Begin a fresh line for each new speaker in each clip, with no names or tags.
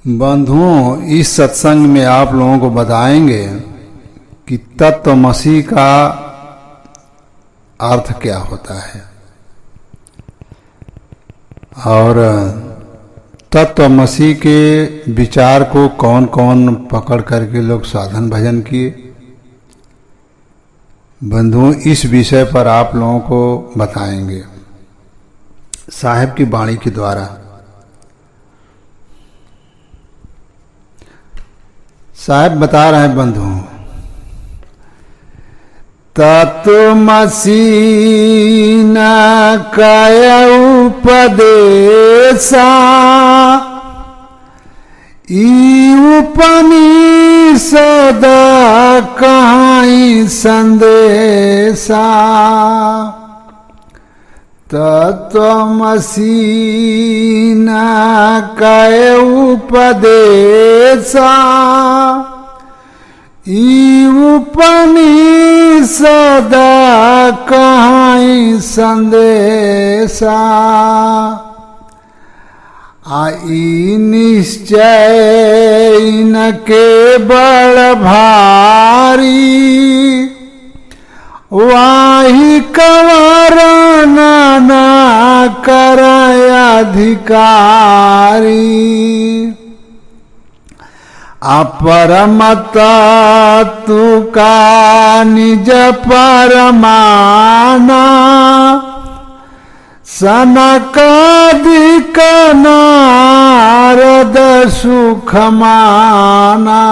बंधुओं, इस सत्संग में आप लोगों को बताएंगे कि तत्वमसी का अर्थ क्या होता है और तत्वमसी के विचार को कौन कौन पकड़ करके लोग साधन भजन किए। बंधुओं, इस विषय पर आप लोगों को बताएंगे साहेब की वाणी के द्वारा। साहेब बता रहे हैं बंधुओं, तत्वमसी न कय उपदेशा ई उपनिषद कहाई संदेशा। तत्वमसी न कय उपदेशा ई उपनिषद कहाई संदेशा। आई निश्चय न केवल भारी वाही कंवर नाना करय अधिकारी। अपरमत तू का निज परमाना सनकादिक नारद सुखमाना।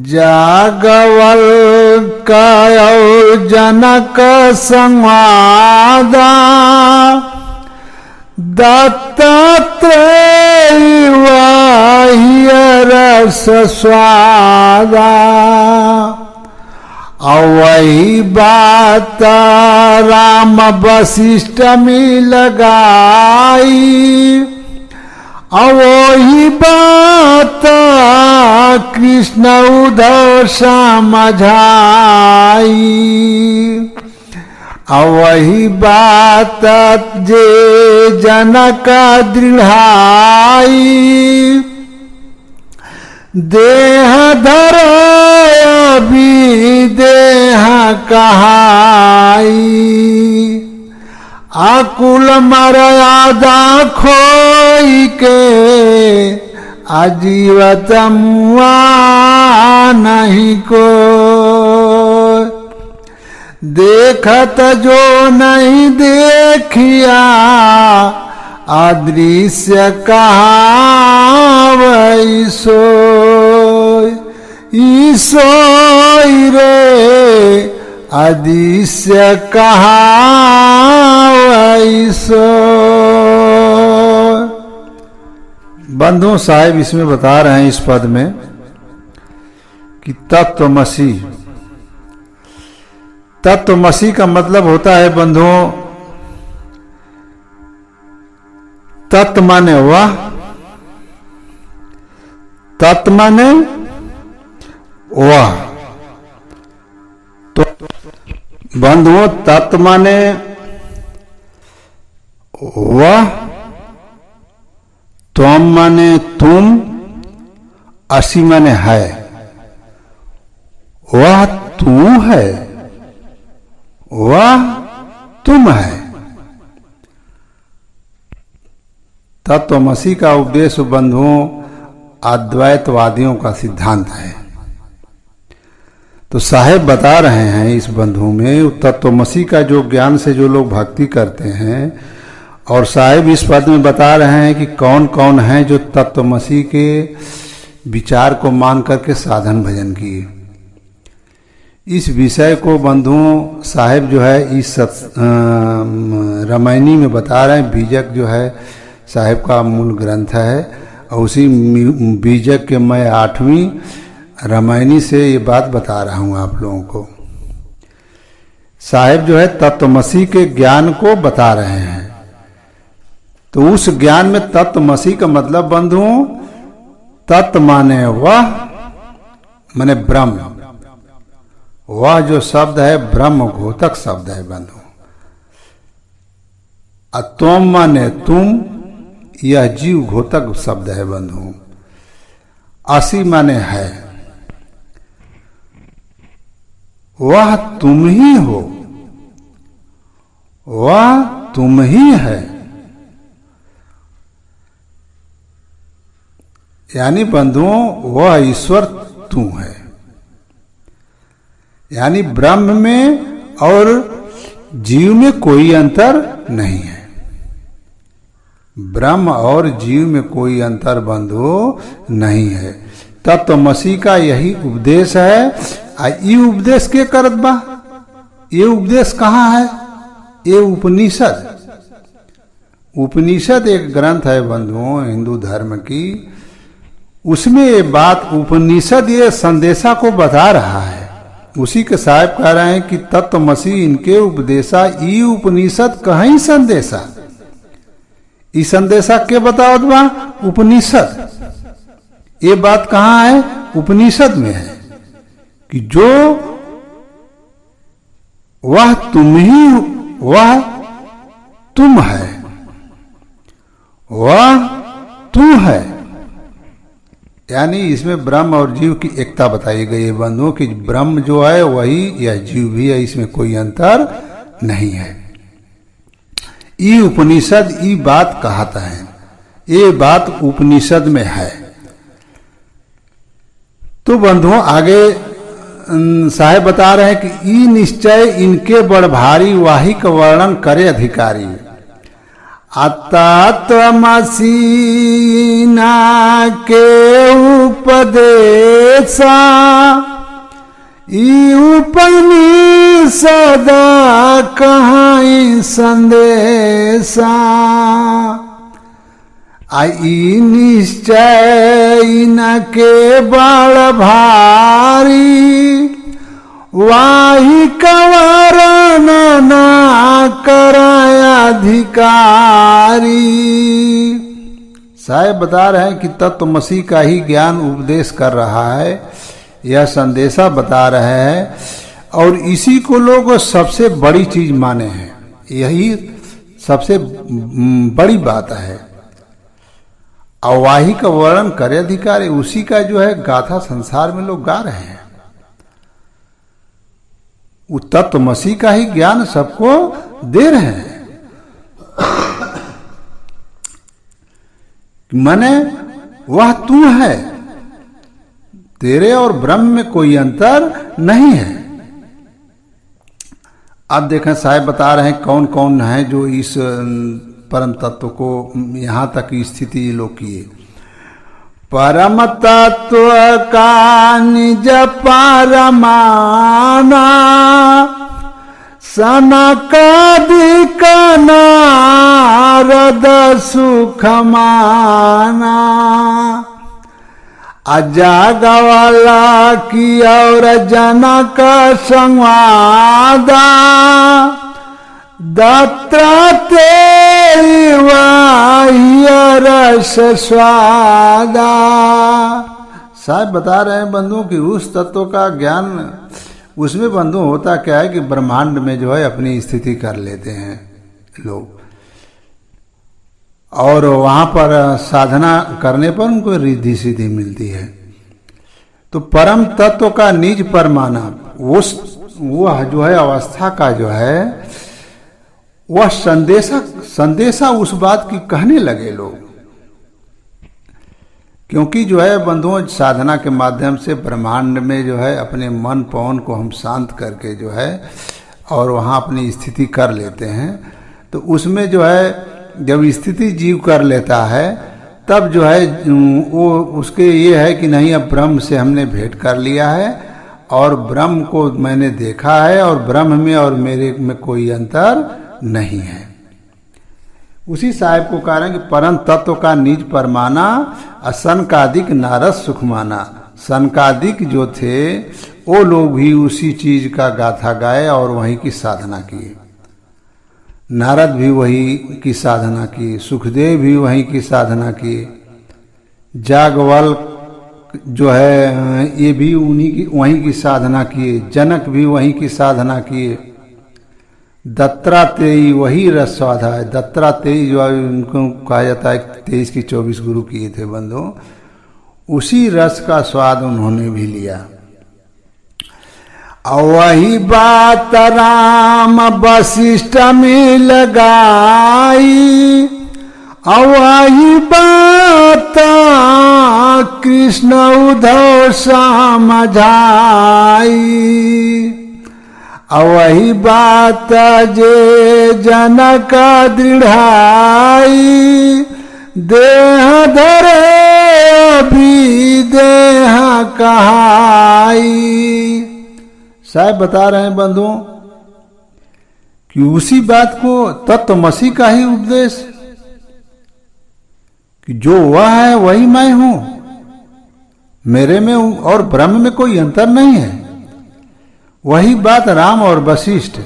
जागवल कयो जनक संवादा दत्तात्रेय वाह्य रस स्वादा। वही बात राम वशिष्ठ में लगाई वही बात कृष्ण उद्धव समझाई। वही बात जे जनक दृढ़ाई देह धर देह कहाई। आकुल मर्यादा खोई के अजीवत मुआ नहीं को। देखत जो नहीं देखिया अदृश्य कहावै सोय। ईसोई रे अदृश्य कहावै सोय। बंधुओं, साहेब इसमें बता रहे हैं इस पद में कि तत्वमसी, तत्वमसी का मतलब होता है बंधुओं, तत्व माने वह, तत्व माने वह। तो बंधुओं, तत्व माने वह, त्वम माने तुम, असि माने है। वह तू है, वह तुम है। तत्वमसी का उपदेश बंधुओं अद्वैतवादियों का सिद्धांत है। तो साहेब बता रहे हैं इस बंधु में तत्वमसी का जो ज्ञान से जो लोग भक्ति करते हैं, और साहेब इस पद में बता रहे हैं कि कौन कौन है जो तत्वमसी के विचार को मान करके साधन भजन किए। इस विषय को बंधुओं साहेब जो है इस रामायणी में बता रहे हैं। बीजक जो है साहेब का मूल ग्रंथ है और उसी बीजक के मैं 8वीं रामायणी से ये बात बता रहा हूँ आप लोगों को। साहेब जो है तत्वमसी के ज्ञान को बता रहे हैं। तो उस ज्ञान में तत्वमसी का मतलब बंधुओं, तत्व माने वह माने ब्रह्म। वह जो शब्द है ब्रह्म घोतक शब्द है बंधु। अतोम माने तुम, यह जीव घोतक शब्द है बंधु। असी माने है, वह तुम ही हो, वह तुम ही है। यानी बंधुओं वह ईश्वर तू है। यानी ब्रह्म में और जीव में कोई अंतर नहीं है। ब्रह्म और जीव में कोई अंतर बंधु नहीं है। तत्वमसी का यही उपदेश है। ये उपदेश के करत बा? ये उपदेश कहाँ है? ये उपनिषद। उपनिषद एक ग्रंथ है बंधुओं हिंदू धर्म की। उसमें ये बात उपनिषद ये संदेशा को बता रहा है। उसी के साहब कह रहे हैं कि तत्वमसी इनके उपदेशा ई उपनिषद कहीं संदेशा। ई संदेशा के बताओ बा? उपनिषद। ये बात कहाँ है? उपनिषद में है कि जो वह तुम ही, वह तुम है, वह तू है। यानी इसमें ब्रह्म और जीव की एकता बताई गई है बंधुओं कि ब्रह्म जो है वही या जीव भी है, इसमें कोई अंतर नहीं है। ये उपनिषद ये बात कहता है, ये बात उपनिषद में है। तो बंधुओं आगे साहेब बता रहे हैं कि ई निश्चय इनके बड़ भारी वाहिक वर्णन करे अधिकारी। तत्वमसी के उपदेशा ई उपनिषद कहीं संदेशा। आई निश्चय इनके बड़ भारी वाही कवरण ना कराय अधिकारी। साहेब बता रहे हैं कि तत्वमसी का ही ज्ञान उपदेश कर रहा है, यह संदेशा बता रहे हैं और इसी को लोग सबसे बड़ी चीज माने हैं। यही सबसे बड़ी बात है। अवाही का वर्णन करे अधिकारी, उसी का जो है गाथा संसार में लोग गा रहे हैं। वो तत्वमसी का ही ज्ञान सबको दे रहे हैं। माने वह तू है, तेरे और ब्रह्म में कोई अंतर नहीं है। अब देखें साहब बता रहे हैं कौन कौन है जो इस परम तत्व को यहाँ तक की स्थिति लोग किए। परम तत्व का निज परमाना सनकादिक नारद सुख माना। अजागवाला की और जनक संवादा दत्तात्रेय रस स्वादा। साहब बता रहे हैं बंधुओं कि उस तत्व का ज्ञान उसमें बंधु होता क्या है कि ब्रह्मांड में जो है अपनी स्थिति कर लेते हैं लोग और वहां पर साधना करने पर उनको रिद्धि सिद्धि मिलती है। तो परम तत्व का निज परमाना वह जो है अवस्था का जो है वह संदेशा उस बात की कहने लगे लोग। क्योंकि जो है बंधुओं साधना के माध्यम से ब्रह्मांड में जो है अपने मन पवन को हम शांत करके जो है और वहाँ अपनी स्थिति कर लेते हैं। तो उसमें जो है जब स्थिति जीव कर लेता है तब जो है वो उसके ये है कि नहीं अब ब्रह्म से हमने भेंट कर लिया है और ब्रह्म को मैंने देखा है और ब्रह्म में और मेरे में कोई अंतर नहीं है। उसी साहेब को कह रहे हैं कि परम तत्व का निज परमाना असनकादिक नारद सुख माना। सनकादिक जो थे वो लोग भी उसी चीज का गाथा गाए और वहीं की साधना किए। नारद भी वही की साधना की, सुखदेव भी वहीं की साधना की, जागवल जो है ये भी उन्हीं की वहीं की साधना किए, जनक भी वहीं की साधना किए, दत्तात्रेयी वही रस स्वाधा है। दत्तात्रेयी जो उनको कहा जाता है 23 की 24 गुरु किए थे बंधु, उसी रस का स्वाद उन्होंने भी लिया। वही बात राम वशिष्ठ में लगाई, वही बात कृष्ण उद्धव समझाई, वही बात जे जनक दृढ़ाई, देह धरे अभी देह कहाई। साहब बता रहे हैं बंधुओं कि उसी बात को तत्वमसी का ही उपदेश, कि जो वह है वही मैं हूं, मेरे में और ब्रह्म में कोई अंतर नहीं है। वही बात राम और वशिष्ठ,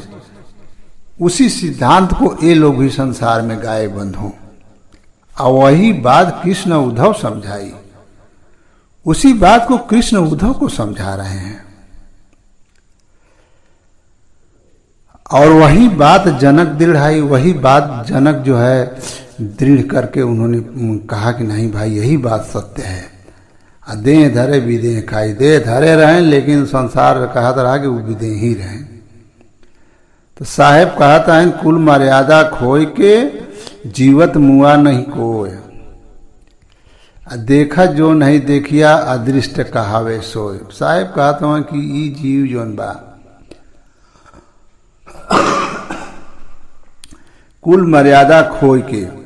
उसी सिद्धांत को ये लोग भी संसार में गाए बंधु, और वही बात कृष्ण उद्धव समझाई, उसी बात को कृष्ण उद्धव को समझा रहे हैं। और वही बात जनक दृढ़ाई, वही बात जनक जो है दृढ़ करके उन्होंने कहा कि नहीं भाई यही बात सत्य है। देह धरे विदेह खाई, देह धरे रहें लेकिन संसार कहत रहा कि वो विदेह ही रहें। तो साहेब कहता है कुल मर्यादा खोय के जीवत मुआ नहीं कोय, देखा जो नहीं देखिया अदृष्ट कहावे सोय। साहेब कहता हूं कि ई जीव जोन बा कुल मर्यादा खोय के,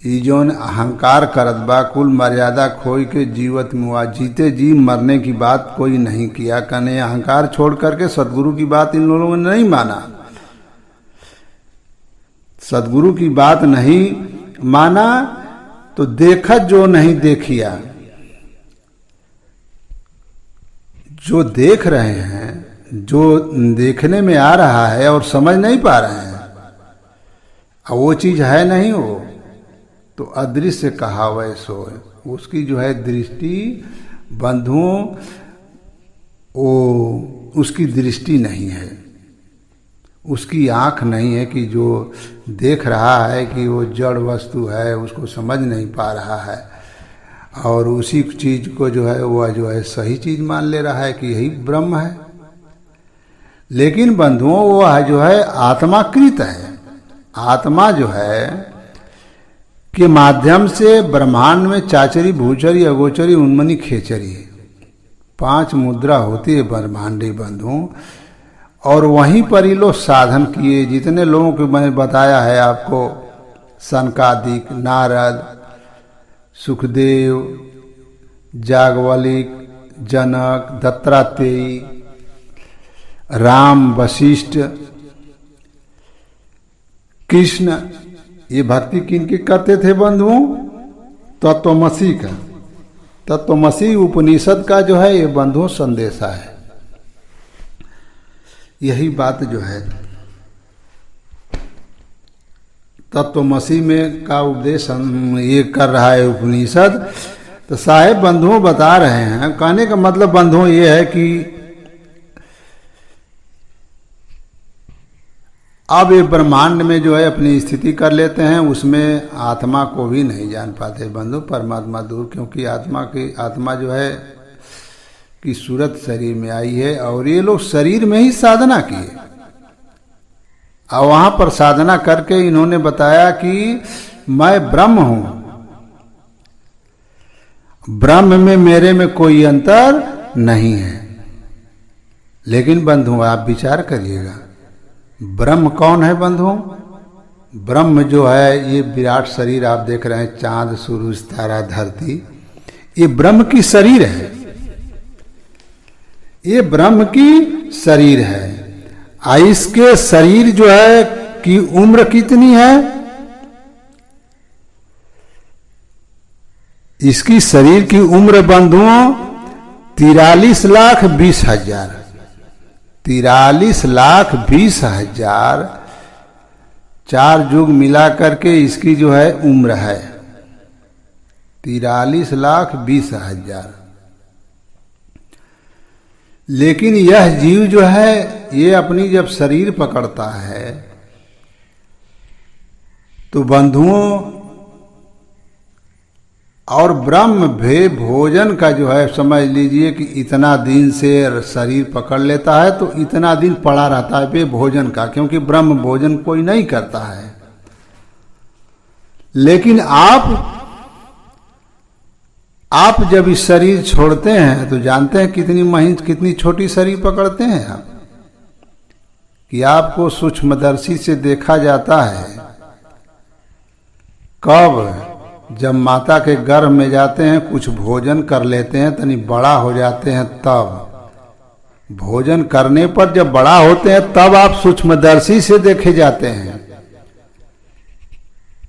ई जोन अहंकार करत बा कुल मर्यादा खोय के जीवत मुआ, जीते जी मरने की बात कोई नहीं किया। कने अहंकार छोड़ करके सदगुरु की बात इन लोगों ने नहीं माना, सदगुरु की बात नहीं माना तो देखा जो नहीं देखिया। जो देख रहे हैं, जो देखने में आ रहा है और समझ नहीं पा रहे हैं, अब वो चीज है नहीं, वो तो अदृश्य कहावे सोए। उसकी जो है दृष्टि बंधुओं, वो उसकी दृष्टि नहीं है, उसकी आंख नहीं है कि जो देख रहा है कि वो जड़ वस्तु है उसको समझ नहीं पा रहा है, और उसी चीज को जो है वह जो है सही चीज मान ले रहा है कि यही ब्रह्म है। लेकिन बंधुओं वह जो है आत्माकृत है। आत्मा जो है के माध्यम से ब्रह्मांड में चाचरी भूचरी अगोचरी उन्मनी खेचरी 5 मुद्रा होती है ब्रह्मांडी बंधुओं, और वहीं पर ही लोग साधन किए। जितने लोगों को मैंने बताया है आपको, सनकादिक, नारद, सुखदेव, जागवलिक, जनक, दत्तात्रेयी, राम, वशिष्ठ, कृष्ण, ये भक्ति किनकी करते थे बंधुओं? तत्वमसी का। तत्वमसी उपनिषद का जो है ये बंधुओं संदेशा है। यही बात जो है तत्वमसी में का उपदेश हम ये कर रहा है उपनिषद। तो साहेब बंधुओं बता रहे हैं, कहने का मतलब बंधुओं ये है कि अब ये ब्रह्मांड में जो है अपनी स्थिति कर लेते हैं, उसमें आत्मा को भी नहीं जान पाते बंधु, परमात्मा दूर, क्योंकि आत्मा जो है की सूरत शरीर में आई है, और ये लोग शरीर में ही साधना किए, और वहां पर साधना करके इन्होंने बताया कि मैं ब्रह्म हूं, ब्रह्म में मेरे में कोई अंतर नहीं है। लेकिन बंधु आप विचार करिएगा, ब्रह्म कौन है बंधुओं? ब्रह्म जो है ये विराट शरीर आप देख रहे हैं, चांद सूरज तारा धरती, ये ब्रह्म की शरीर है, ये ब्रह्म की शरीर है। इसके शरीर जो है की उम्र कितनी है? इसकी शरीर की उम्र बंधुओं 43,20,000, 43,20,000, 4 युग मिला करके इसकी जो है उम्र है 43,20,000। लेकिन यह जीव जो है ये अपनी जब शरीर पकड़ता है तो बंधुओं और ब्रह्म भे भोजन का जो है समझ लीजिए कि इतना दिन से शरीर पकड़ लेता है तो इतना दिन पड़ा रहता है बे भोजन का, क्योंकि ब्रह्म भोजन कोई नहीं करता है। लेकिन आप जब इस शरीर छोड़ते हैं तो जानते हैं कितनी छोटी शरीर पकड़ते हैं आप, कि आपको सूक्ष्मदर्शी से देखा जाता है। कब? जब माता के गर्भ में जाते हैं, कुछ भोजन कर लेते हैं, तनी बड़ा हो जाते हैं, तब भोजन करने पर जब बड़ा होते हैं तब आप सूक्ष्मदर्शी से देखे जाते हैं।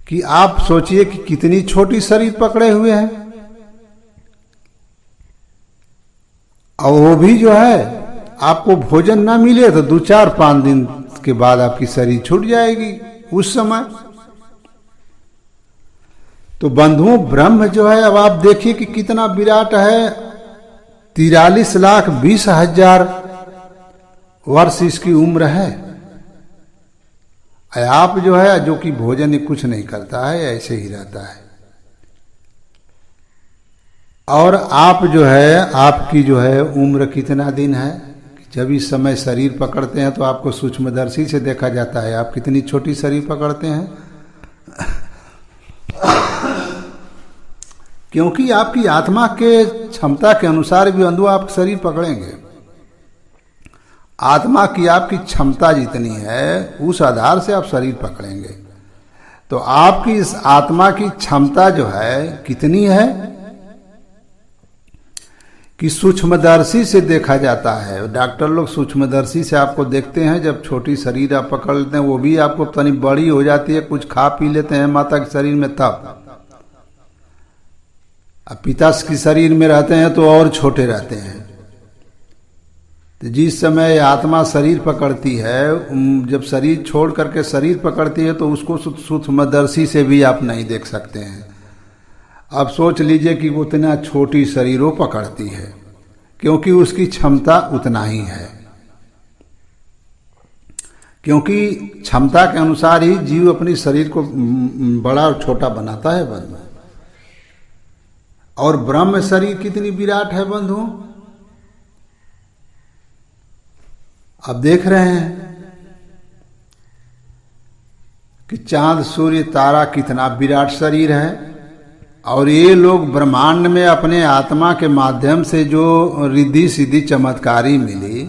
कि आप सोचिए कि कितनी छोटी शरीर पकड़े हुए हैं, और वो भी जो है आपको भोजन ना मिले तो 2-4-5 दिन के बाद आपकी शरीर छूट जाएगी उस समय। तो बंधुओं ब्रह्म जो है, अब आप देखिए कि कितना विराट है। 43,20,000 वर्ष इसकी उम्र है। आप जो है, जो कि भोजन कुछ नहीं करता है, ऐसे ही रहता है। और आप जो है, आपकी जो है उम्र कितना दिन है। जब इस समय शरीर पकड़ते हैं तो आपको सूक्ष्मदर्शी से देखा जाता है आप कितनी छोटी शरीर पकड़ते हैं। क्योंकि आपकी आत्मा के क्षमता के अनुसार भी बंधु आप शरीर पकड़ेंगे। आत्मा की आपकी क्षमता जितनी है उस आधार से आप शरीर पकड़ेंगे। तो आपकी इस आत्मा की क्षमता जो है कितनी है कि सूक्ष्मदर्शी से देखा जाता है। डॉक्टर लोग सूक्ष्मदर्शी से आपको देखते हैं, जब छोटी शरीर आप पकड़ लेते हैं, वो भी आपको तनी बड़ी हो जाती है, कुछ खा पी लेते हैं माता के शरीर में, तब अब पिता के शरीर में रहते हैं तो और छोटे रहते हैं। तो जिस समय आत्मा शरीर पकड़ती है, जब शरीर छोड़ करके शरीर पकड़ती है तो उसको सूक्ष्मदर्शी से भी आप नहीं देख सकते हैं। अब सोच लीजिए कि उतना छोटी शरीरों पकड़ती है, क्योंकि उसकी क्षमता उतना ही है। क्योंकि क्षमता के अनुसार ही जीव अपनी शरीर को बड़ा और छोटा बनाता है बंधु। और ब्रह्म शरीर कितनी विराट है बंधु। अब देख रहे हैं कि चांद सूर्य तारा कितना विराट शरीर है, और ये लोग ब्रह्मांड में अपने आत्मा के माध्यम से जो रिद्धि सिद्धि चमत्कारी मिली,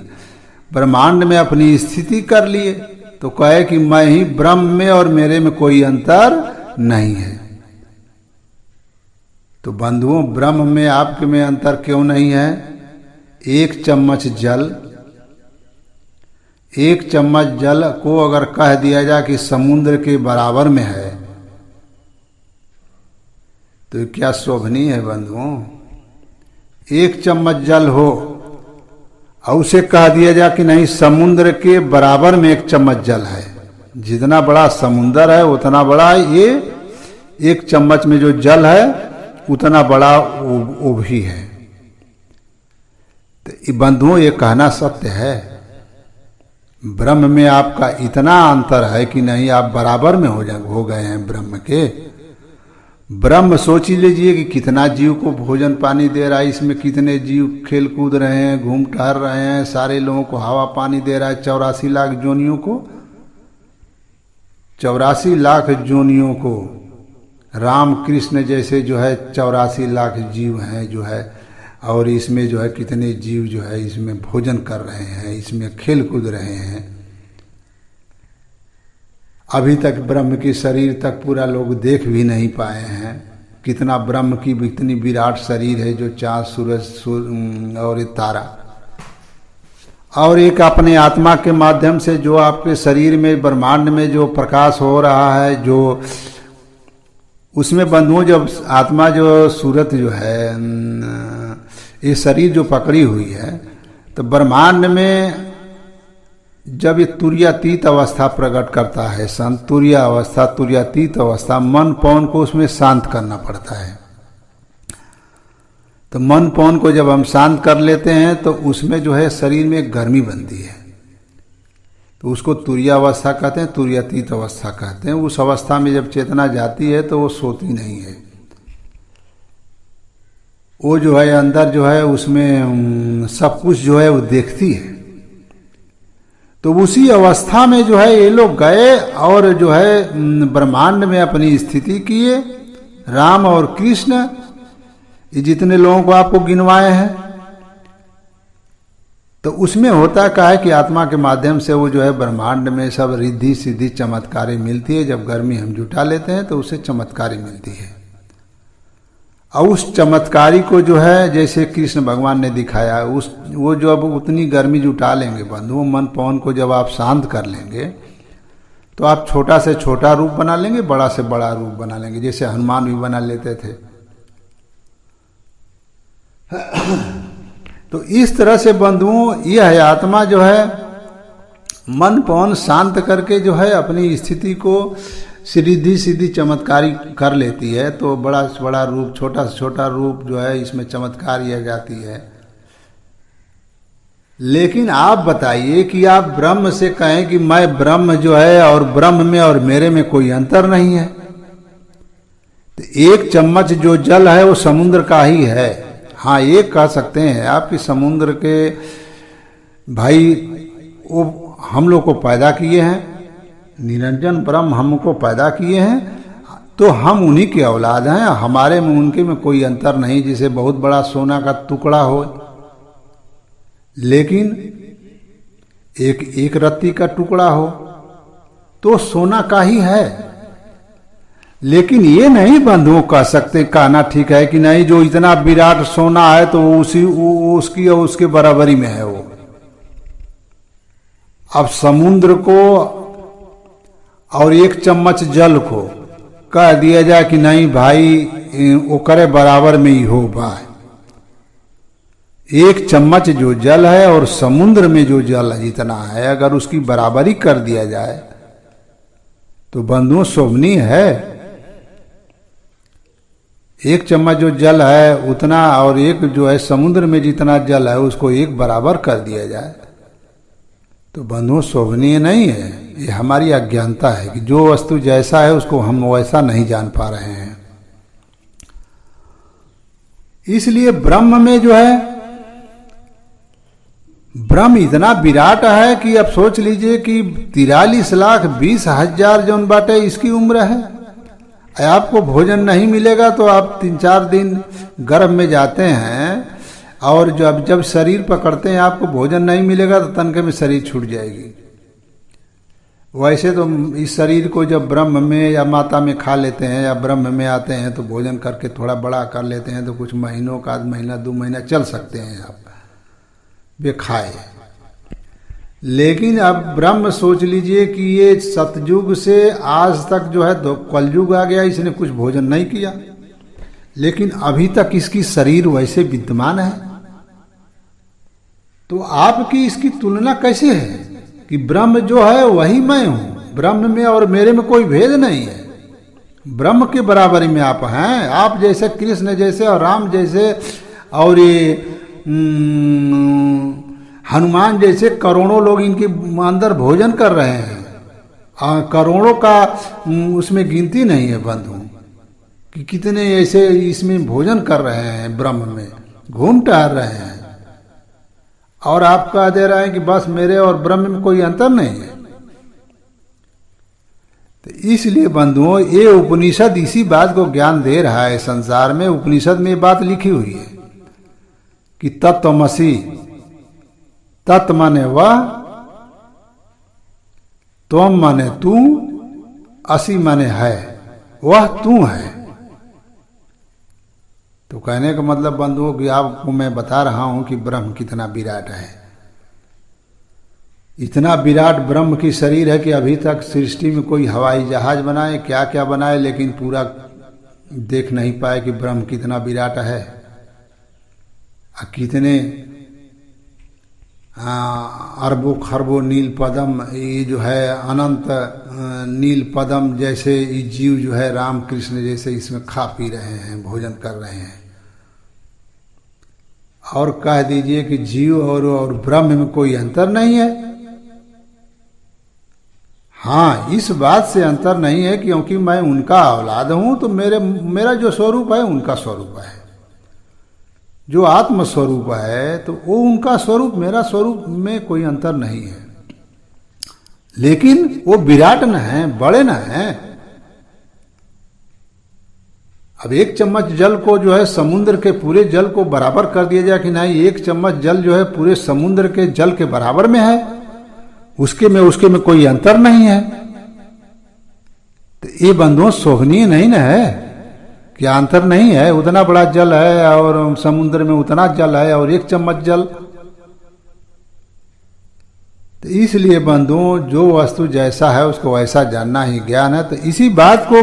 ब्रह्मांड में अपनी स्थिति कर लिए, तो कहे कि मैं ही ब्रह्म में और मेरे में कोई अंतर नहीं है। तो बंधुओं ब्रह्म में आपके में अंतर क्यों नहीं है। एक चम्मच जल को अगर कह दिया जाए कि समुद्र के बराबर में है तो क्या शोभनीय है बंधुओं। एक चम्मच जल हो और उसे कह दिया जाए कि नहीं समुद्र के बराबर में एक चम्मच जल है, जितना बड़ा समुद्र है उतना बड़ा ये एक चम्मच में जो जल है उतना बड़ा वो भी है। तो बंधुओं ये कहना सत्य है। ब्रह्म में आपका इतना अंतर है कि नहीं आप बराबर में हो गए हैं ब्रह्म के। ब्रह्म सोच ही लीजिए कि कितना जीव को भोजन पानी दे रहा है, इसमें कितने जीव खेल कूद रहे हैं, घूम टहल रहे हैं, सारे लोगों को हवा पानी दे रहा है। 84 लाख जोनियों को 84 लाख जोनियों को राम कृष्ण जैसे जो है 84 लाख जीव हैं जो है, और इसमें जो है कितने जीव जो है इसमें भोजन कर रहे हैं, इसमें खेल कूद रहे हैं। अभी तक ब्रह्म के शरीर तक पूरा लोग देख भी नहीं पाए हैं। कितना ब्रह्म की इतनी विराट शरीर है, जो चाँद सूरज और तारा, और एक अपने आत्मा के माध्यम से जो आपके शरीर में ब्रह्मांड में जो प्रकाश हो रहा है, जो उसमें बंधुओं जब आत्मा जो सूरत जो है ये शरीर जो पकड़ी हुई है, तो ब्रह्मांड में जब ये तुर्यातीत अवस्था प्रकट करता है, संतुर्य अवस्था, तुर्यातीत अवस्था, मन पवन को उसमें शांत करना पड़ता है। तो मन पवन को जब हम शांत कर लेते हैं तो उसमें जो है शरीर में गर्मी बनती है, तो उसको तुर्यावस्था कहते हैं, तुर्यातीत अवस्था कहते हैं। उस अवस्था में जब चेतना जाती है तो वो सोती नहीं है, वो जो है अंदर जो है उसमें सब कुछ जो है वो देखती है। तो उसी अवस्था में जो है ये लोग गए और जो है ब्रह्मांड में अपनी स्थिति किए। राम और कृष्ण ये जितने लोगों को आपको गिनवाए हैं, तो उसमें होता क्या है कि आत्मा के माध्यम से वो जो है ब्रह्मांड में सब रिद्धि सिद्धि चमत्कारी मिलती है। जब गर्मी हम जुटा लेते हैं तो उसे चमत्कारी मिलती है, और उस चमत्कारी को जो है जैसे कृष्ण भगवान ने दिखाया, उस वो जो अब उतनी गर्मी जुटा लेंगे बंधुओं, मन पवन को जब आप शांत कर लेंगे तो आप छोटा से छोटा रूप बना लेंगे, बड़ा से बड़ा रूप बना लेंगे, जैसे हनुमान भी बना लेते थे। तो इस तरह से बंधुओं यह है आत्मा जो है मन पवन शांत करके जो है अपनी स्थिति को रिद्धि सिद्धि चमत्कारी कर लेती है। तो बड़ा से बड़ा रूप, छोटा से छोटा रूप जो है इसमें चमत्कार आ जाती है। लेकिन आप बताइए कि आप ब्रह्म से कहें कि मैं ब्रह्म जो है और ब्रह्म में और मेरे में कोई अंतर नहीं है, तो एक चम्मच जो जल है वो समुद्र का ही है। हाँ, ये कह सकते हैं आप कि समुद्र के भाई वो हम लोग को पैदा किए हैं, निरंजन ब्रह्म हमको पैदा किए हैं, तो हम उन्हीं के औलाद हैं, हमारे में उनके में कोई अंतर नहीं। जैसे बहुत बड़ा सोना का टुकड़ा हो, लेकिन एक रत्ती का टुकड़ा हो तो सोना का ही है। लेकिन ये नहीं बंधुओं कह सकते, कहना ठीक है कि नहीं जो इतना विराट सोना है तो उसकी और उसके बराबरी में है वो। अब समुद्र को और एक चम्मच जल को कह दिया जाए कि नहीं भाई वो करे बराबर में ही हो भाई। एक चम्मच जो जल है और समुद्र में जो जल जितना है, अगर उसकी बराबरी कर दिया जाए तो बंधुओं शोभनीय है। एक चम्मच जो जल है उतना और एक जो है समुद्र में जितना जल है उसको एक बराबर कर दिया जाए तो बंधुओं शोभनीय नहीं है। ये हमारी अज्ञानता है कि जो वस्तु जैसा है उसको हम वैसा नहीं जान पा रहे हैं। इसलिए ब्रह्म में जो है ब्रह्म इतना विराट है कि अब सोच लीजिए कि 43,20,000 जौन बाटे इसकी उम्र है। आपको भोजन नहीं मिलेगा तो आप 3-4 दिन गर्भ में जाते हैं, और जब शरीर पकड़ते हैं आपको भोजन नहीं मिलेगा तो तनके में शरीर छूट जाएगी। वैसे तो इस शरीर को जब ब्रह्म में या माता में खा लेते हैं या ब्रह्म में आते हैं तो भोजन करके थोड़ा बड़ा कर लेते हैं, तो कुछ महीनों का, 1 महीना 2 महीना चल सकते हैं आप बेखाए। लेकिन अब ब्रह्म सोच लीजिए कि ये सतयुग से आज तक जो है कलयुग आ गया, इसने कुछ भोजन नहीं किया, लेकिन अभी तक इसकी शरीर वैसे विद्यमान है। तो आपकी इसकी तुलना कैसे है कि ब्रह्म जो है वही मैं हूं, ब्रह्म में और मेरे में कोई भेद नहीं है, ब्रह्म के बराबरी में आप हैं। आप जैसे कृष्ण जैसे और राम जैसे और ये हनुमान जैसे करोड़ों लोग इनके अंदर भोजन कर रहे हैं। करोड़ों का उसमें गिनती नहीं है बंधु कि कितने ऐसे इसमें भोजन कर रहे हैं, ब्रह्म में घूम टहल रहे हैं, और आप कह दे रहे हैं कि बस मेरे और ब्रह्म में कोई अंतर नहीं है। तो इसलिए बंधुओं ये उपनिषद इसी बात को ज्ञान दे रहा है। संसार में उपनिषद में बात लिखी हुई है कि तत्वमसि, तत् माने वह, त्वम माने तू, असि माने है, वह तू है। तो कहने का मतलब बंधुओं कि आपको मैं बता रहा हूं कि ब्रह्म कितना विराट है। इतना विराट ब्रह्म की शरीर है कि अभी तक सृष्टि में कोई हवाई जहाज बनाए, क्या क्या बनाए, लेकिन पूरा देख नहीं पाए कि ब्रह्म कितना विराट है। कितने अरबों खरबों नील पदम, ये जो है अनंत नील पदम जैसे ये जीव जो है राम कृष्ण जैसे इसमें खा पी रहे हैं, भोजन कर रहे हैं। और कह दीजिए कि जीव और ब्रह्म में कोई अंतर नहीं है। हाँ, इस बात से अंतर नहीं है क्योंकि मैं उनका औलाद हूं, तो मेरा जो स्वरूप है उनका स्वरूप है। जो आत्म स्वरूप है तो वो उनका स्वरूप, मेरा स्वरूप में कोई अंतर नहीं है। लेकिन वो विराट न है, बड़े न है। अब एक चम्मच जल को जो है समुद्र के पूरे जल को बराबर कर दिया जाए कि नहीं, एक चम्मच जल जो है पूरे समुद्र के जल के बराबर में है, उसके में कोई अंतर नहीं है। तो ये बंधुओं शोभनीय नहीं ना है, क्या अंतर नहीं है? उतना बड़ा जल है और समुद्र में उतना जल है और एक चम्मच जल। तो इसलिए बंधुओं, जो वस्तु जैसा है उसको वैसा जानना ही ज्ञान है। तो इसी बात को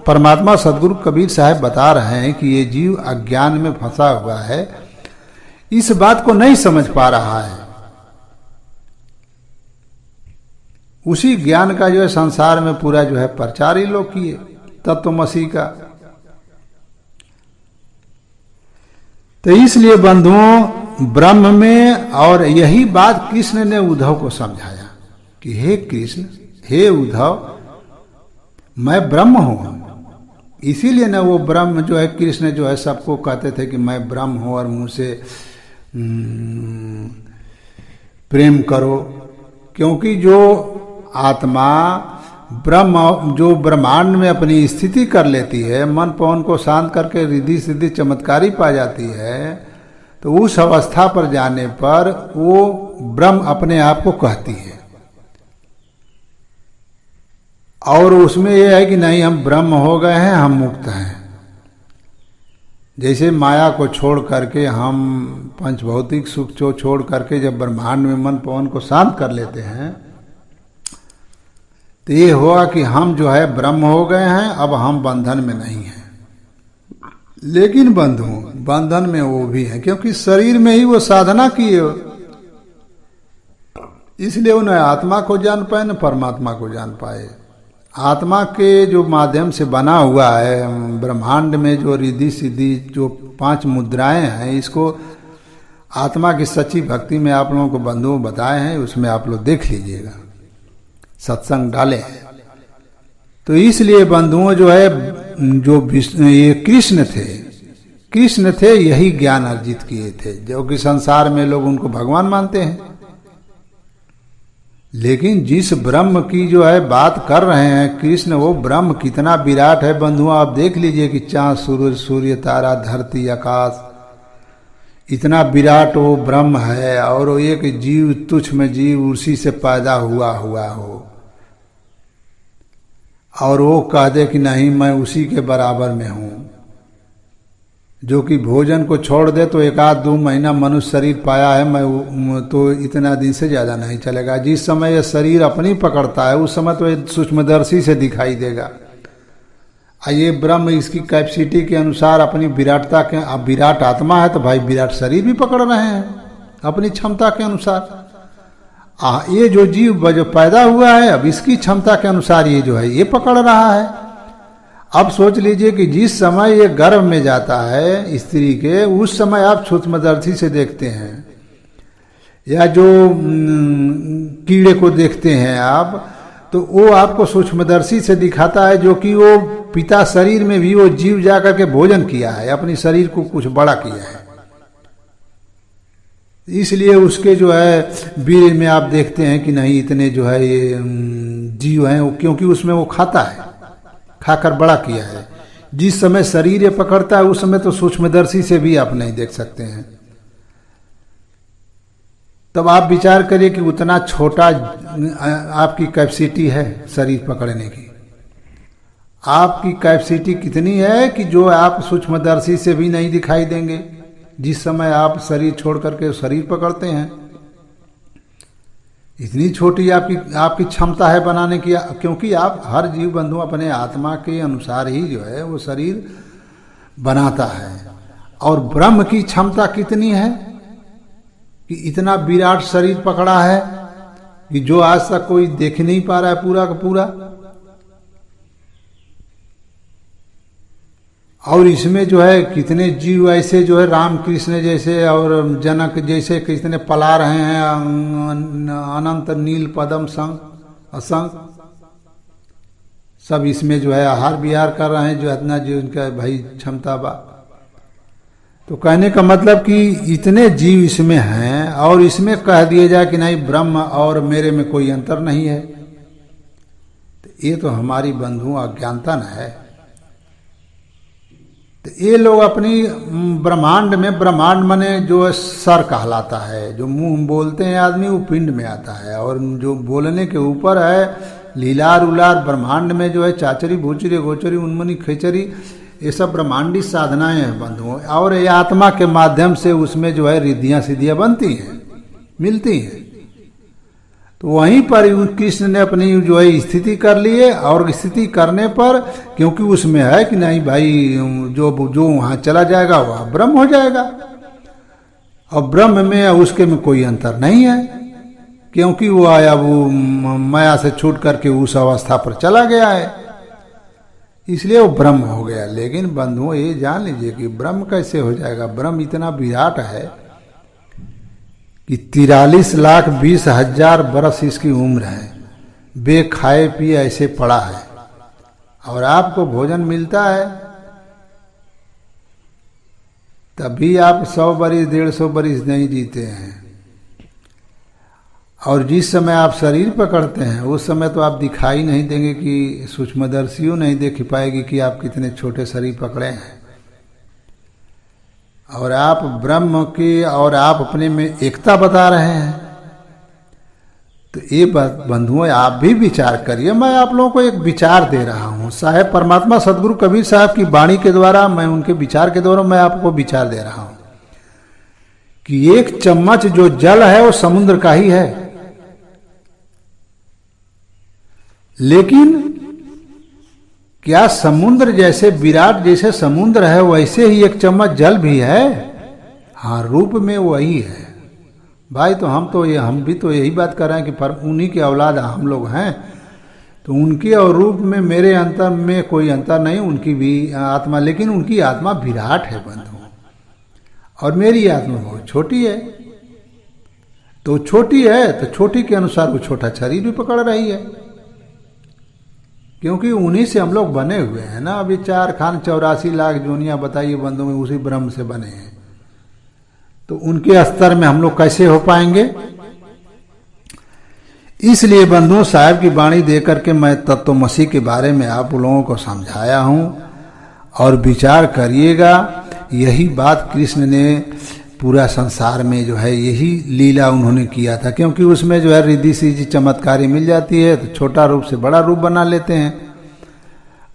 परमात्मा सदगुरु कबीर साहब बता रहे हैं कि ये जीव अज्ञान में फंसा हुआ है, इस बात को नहीं समझ पा रहा है। उसी ज्ञान का जो है संसार में पूरा जो है प्रचार ही लोग किए, तत्वमसी का। तो इसलिए बंधुओं, ब्रह्म में, और यही बात कृष्ण ने उद्धव को समझाया कि हे कृष्ण, हे उद्धव, मैं ब्रह्म हूं। इसीलिए ना वो ब्रह्म जो है, कृष्ण जो है सबको कहते थे कि मैं ब्रह्म हूं और मुझसे प्रेम करो। क्योंकि जो आत्मा ब्रह्म, जो ब्रह्मांड में अपनी स्थिति कर लेती है, मन पवन को शांत करके रिद्धि सिद्धि चमत्कारी पा जाती है, तो उस अवस्था पर जाने पर वो ब्रह्म अपने आप को कहती है। और उसमें यह है कि नहीं, हम ब्रह्म हो गए हैं, हम मुक्त हैं। जैसे माया को छोड़ करके, हम पंचभौतिक सुख को छोड़ करके जब ब्रह्मांड में मन पवन को शांत कर लेते हैं, तो ये हुआ कि हम जो है ब्रह्म हो गए हैं, अब हम बंधन में नहीं हैं। लेकिन बंधुओं, बंधन में वो भी है, क्योंकि शरीर में ही वो साधना किए, इसलिए उन्हें आत्मा को जान पाए न परमात्मा को जान पाए। आत्मा के जो माध्यम से बना हुआ है ब्रह्मांड में जो रिद्धि सिद्धि, जो 5 मुद्राएं हैं, इसको आत्मा की सच्ची भक्ति में आप लोगों को बंधुओं बताए हैं, उसमें आप लोग देख लीजिएगा, सत्संग डाले हैं। तो इसलिए बंधुओं जो है, जो ये कृष्ण थे, यही ज्ञान अर्जित किए थे, जो कि संसार में लोग उनको भगवान मानते हैं। लेकिन जिस ब्रह्म की जो है बात कर रहे हैं कृष्ण, वो ब्रह्म कितना विराट है बंधुओं। आप देख लीजिए कि चांद, सूर्य, तारा, धरती, आकाश, इतना विराट वो ब्रह्म है, और वो एक जीव, तुच्छ में जीव, उसी से पैदा हुआ हो, और वो कह दे कि नहीं, मैं उसी के बराबर में हूं। जो कि भोजन को छोड़ दे तो 1-2 महीना मनुष्य शरीर पाया है, मैं तो इतना दिन से ज्यादा नहीं चलेगा। जिस समय ये शरीर अपनी पकड़ता है, उस समय तो ये सूक्ष्मदर्शी से दिखाई देगा। ये ब्रह्म इसकी कैपेसिटी के अनुसार अपनी विराटता के, अब विराट आत्मा है तो भाई विराट शरीर भी पकड़ रहे हैं अपनी क्षमता के अनुसार। ये जो जीव जो पैदा हुआ है, अब इसकी क्षमता के अनुसार ये जो है ये पकड़ रहा है। अब सोच लीजिए कि जिस समय ये गर्भ में जाता है स्त्री के, उस समय आप सूक्ष्मदर्शी से देखते हैं, या जो कीड़े को देखते हैं आप, तो वो आपको सूक्ष्मदर्शी से दिखाता है, जो कि वो पिता शरीर में भी वो जीव जाकर के भोजन किया है, अपनी शरीर को कुछ बड़ा किया है। इसलिए उसके जो है वीर्य में आप देखते हैं कि नहीं, इतने जो है ये जीव हैं, क्योंकि उसमें वो खाता है, खाकर बड़ा किया है। जिस समय शरीर ये पकड़ता है, उस समय तो सूक्ष्मदर्शी से भी आप नहीं देख सकते हैं। तब आप विचार करिए कि उतना छोटा आपकी कैपेसिटी है शरीर पकड़ने की। आपकी कैपेसिटी कितनी है कि जो आप सूक्ष्मदर्शी से भी नहीं दिखाई देंगे, जिस समय आप शरीर छोड़ करके शरीर पकड़ते हैं। इतनी छोटी आपकी क्षमता है बनाने की, क्योंकि आप हर जीव बंधु अपने आत्मा के अनुसार ही जो है वो शरीर बनाता है। और ब्रह्म की क्षमता कितनी है कि इतना विराट शरीर पकड़ा है कि जो आज तक कोई देख नहीं पा रहा है पूरा का पूरा। और इसमें जो है कितने जीव ऐसे जो है राम कृष्ण जैसे और जनक जैसे कितने पला रहे हैं अनंत नील पदम संग असंग, सब इसमें जो है आहार विहार कर रहे हैं जो इतना जो इनका भाई क्षमता बा। तो कहने का मतलब कि इतने जीव इसमें हैं और इसमें कह दिया जाए कि नहीं ब्रह्म और मेरे में कोई अंतर नहीं है, तो ये तो हमारी बंधुओं अज्ञानता न है। तो ये लोग अपनी ब्रह्मांड में, ब्रह्मांड मने जो सर कहलाता है, जो मुंह बोलते हैं आदमी वो पिंड में आता है, और जो बोलने के ऊपर है लीलार उलार ब्रह्मांड में जो है चाचरी भूचरी गोचरी उन्मनी खेचरी, ये सब ब्रह्मांडी साधनाएं हैं बंधुओं। और ये आत्मा के माध्यम से उसमें जो है रिद्धियां सिद्धियां बनती हैं, मिलती हैं। तो वहीं पर कृष्ण ने अपनी जो है स्थिति कर लिए, और स्थिति करने पर क्योंकि उसमें है कि नहीं भाई जो वहां चला जाएगा वह ब्रह्म हो जाएगा, और ब्रह्म में उसके में कोई अंतर नहीं है, क्योंकि वो आया वो माया से छूट करके उस अवस्था पर चला गया है, इसलिए वो ब्रह्म हो गया। लेकिन बंधुओं ये जान लीजिए कि ब्रह्म कैसे हो जाएगा। ब्रह्म इतना विराट है कि 43,20,000 बरस इसकी उम्र है, बे खाए पिए ऐसे पड़ा है, और आपको भोजन मिलता है तभी आप 100 बरिस 150 बरिस नहीं जीते हैं। और जिस समय आप शरीर पकड़ते हैं उस समय तो आप दिखाई नहीं देंगे, कि सूक्ष्मदर्शियों नहीं देख पाएगी कि आप कितने छोटे शरीर पकड़े हैं, और आप ब्रह्म के और आप अपने में एकता बता रहे हैं। तो ये बंधुओं आप भी विचार करिए। मैं आप लोगों को एक विचार दे रहा हूँ, साहेब परमात्मा सदगुरु कबीर साहब की वाणी के द्वारा, मैं उनके विचार के द्वारा मैं आपको विचार दे रहा हूँ कि एक चम्मच जो जल है वो समुद्र का ही है, लेकिन क्या समुद्र जैसे विराट जैसे समुद्र है वैसे ही एक चम्मच जल भी है? हाँ, रूप में वही है भाई। तो हम भी तो यही बात कर रहे हैं कि पर उन्हीं के औलाद हम लोग हैं, तो उनके और रूप में मेरे अंतर में कोई अंतर नहीं, उनकी भी आत्मा, लेकिन उनकी आत्मा विराट है बंधु, और मेरी आत्मा बहुत छोटी है। तो छोटी है तो छोटी के अनुसार वो छोटा शरीर भी पकड़ रही है, क्योंकि उन्हीं से हम लोग बने हुए हैं ना। अभी 4 खान 84 लाख जोनियां बताइए बंधु में उसी ब्रह्म से बने हैं, तो उनके स्तर में हम लोग कैसे हो पाएंगे? इसलिए बंधुओं साहब की वाणी दे करके मैं तत्वमसी के बारे में आप लोगों को समझाया हूं, और विचार करिएगा। यही बात कृष्ण ने पूरा संसार में जो है यही लीला उन्होंने किया था, क्योंकि उसमें जो है रिद्धि सिद्धि चमत्कारी मिल जाती है, तो छोटा रूप से बड़ा रूप बना लेते हैं,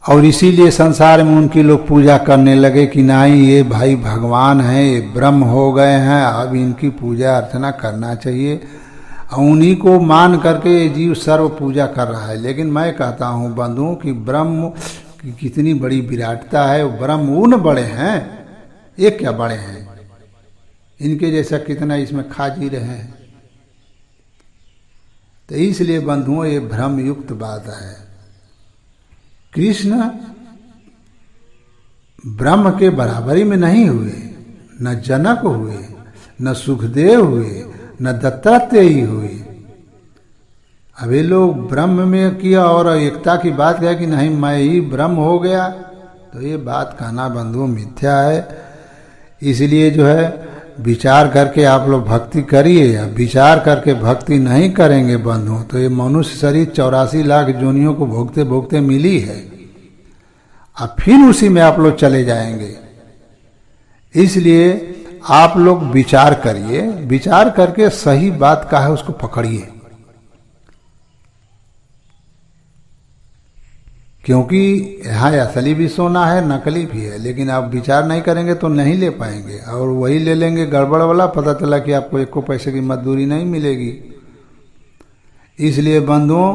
और इसीलिए संसार में उनकी लोग पूजा करने लगे कि नहीं ये भाई भगवान हैं, ये ब्रह्म हो गए हैं, अब इनकी पूजा अर्चना करना चाहिए, और उन्हीं को मान करके ये जीव सर्व पूजा कर रहा है। लेकिन मैं कहता हूँ बंधुओं कि ब्रह्म की कितनी बड़ी विराटता है। ब्रह्म उन बड़े हैं, ये क्या बड़े हैं, इनके जैसा कितना इसमें खा जी रहे हैं। तो इसलिए बंधुओं ये भ्रम युक्त बात है। कृष्ण ब्रह्म के बराबरी में नहीं हुए, न जनक हुए, न सुखदेव हुए, न दत्तात्रेय हुए। अब ये लोग ब्रह्म में किया और एकता की बात कहा कि नहीं मैं ही ब्रह्म हो गया, तो ये बात कहना बंधुओं मिथ्या है। इसलिए जो है विचार करके आप लोग भक्ति करिए। विचार करके भक्ति नहीं करेंगे बंधुओं तो ये मनुष्य शरीर 84 लाख जोनियों को भोगते भोगते मिली है, अब फिर उसी में आप लोग चले जाएंगे। इसलिए आप लोग विचार करिए, विचार करके सही बात का है उसको पकड़िए, क्योंकि यहाँ असली भी सोना है नकली भी है, लेकिन आप विचार नहीं करेंगे तो नहीं ले पाएंगे, और वही ले लेंगे गड़बड़ वाला, पता चला कि आपको 1 पैसे की मजदूरी नहीं मिलेगी। इसलिए बंधुओं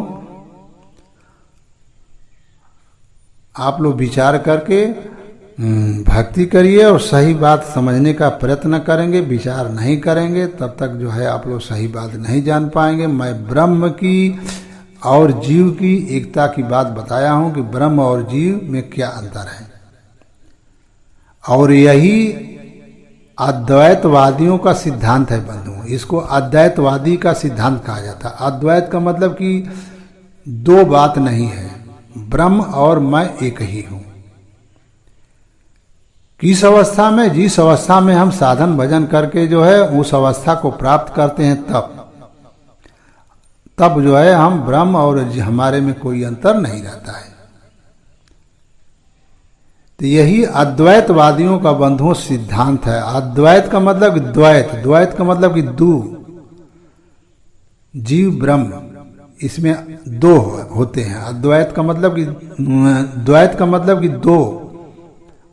आप लोग विचार करके भक्ति करिए और सही बात समझने का प्रयत्न करेंगे। विचार नहीं करेंगे तब तक जो है आप लोग सही बात नहीं जान पाएंगे। मैं ब्रह्म की और जीव की एकता की बात बताया हूं कि ब्रह्म और जीव में क्या अंतर है। और यही अद्वैतवादियों का सिद्धांत है बंधुओं। इसको अद्वैतवादी का सिद्धांत कहा जाता है। अद्वैत का मतलब कि दो बात नहीं है, ब्रह्म और मैं एक ही हूं। किस अवस्था में? जिस अवस्था में हम साधन भजन करके जो है उस अवस्था को प्राप्त करते हैं, तब जो है हम ब्रह्म और हमारे में कोई अंतर नहीं रहता है। तो यही अद्वैतवादियों का बंधुओं सिद्धांत है। अद्वैत का मतलब द्वैत, द्वैत का मतलब कि दो, जीव ब्रह्म, इसमें दो होते हैं। अद्वैत का मतलब कि द्वैत का मतलब कि दो,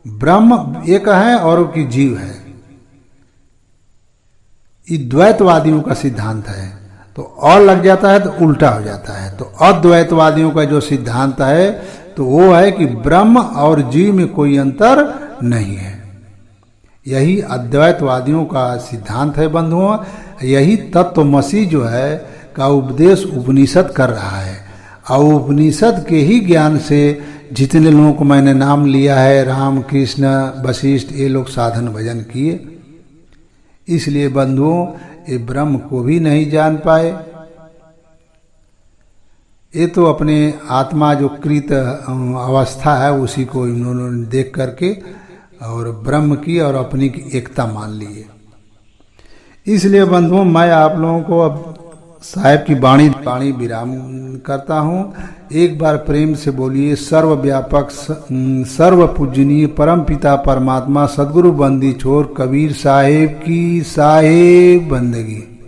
ब्रह्म एक है और की जीव है। ये द्वैतवादियों का सिद्धांत है। तो और लग जाता है तो उल्टा हो जाता है। तो अद्वैतवादियों का जो सिद्धांत है तो वो है कि ब्रह्म और जीव में कोई अंतर नहीं है। यही अद्वैतवादियों का सिद्धांत है बंधुओं। यही तत्वमसी जो है का उपदेश उपनिषद कर रहा है। और उपनिषद के ही ज्ञान से जितने लोगों को मैंने नाम लिया है, राम कृष्ण वशिष्ठ, ये लोग साधन भजन किए। इसलिए बंधुओं ये ब्रह्म को भी नहीं जान पाए। ये तो अपने आत्मा जो कृत अवस्था है उसी को इन्होंने देख करके और ब्रह्म की और अपनी की एकता मान लिए। इसलिए बंधुओं मैं आप लोगों को अब साहेब की वाणी विराम करता हूँ। एक बार प्रेम से बोलिए, सर्वव्यापक सर्व पूजनीय परम पिता परमात्मा सदगुरु बंदी छोर कबीर साहेब की साहेब बंदगी।